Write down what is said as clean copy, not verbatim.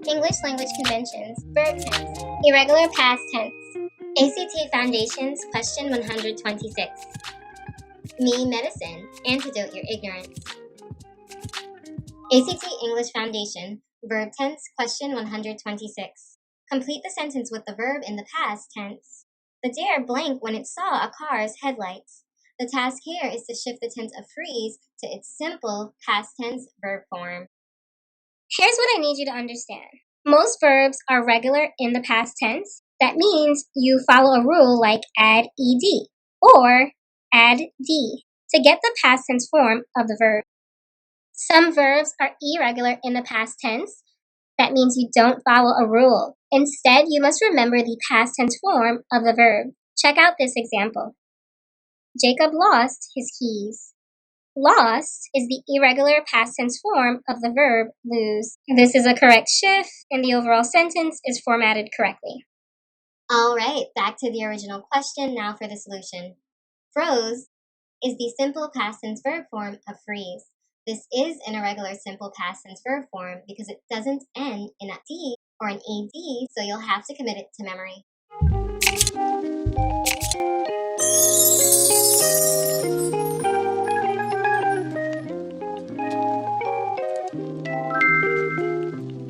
English language conventions, verb tense, irregular past tense. ACT Foundations, question 126. Me medicine, antidote your ignorance. ACT English Foundation, verb tense, question 126. Complete the sentence with the verb in the past tense. The deer blinked when it saw a car's headlights. The task here is to shift the tense of freeze to its simple past tense verb form. Here's what I need you to understand. Most verbs are regular in the past tense. That means you follow a rule like add ed or add d to get the past tense form of the verb. Some verbs are irregular in the past tense. That means you don't follow a rule. Instead, you must remember the past tense form of the verb. Check out this example. Jacob lost his keys. Lost is the irregular past tense form of the verb lose. This is a correct shift, and the overall sentence is formatted correctly. All right, back to the original question now for the solution. Froze is the simple past tense verb form of freeze. This is an irregular simple past tense verb form because it doesn't end in a D or an ED, so you'll have to commit it to memory.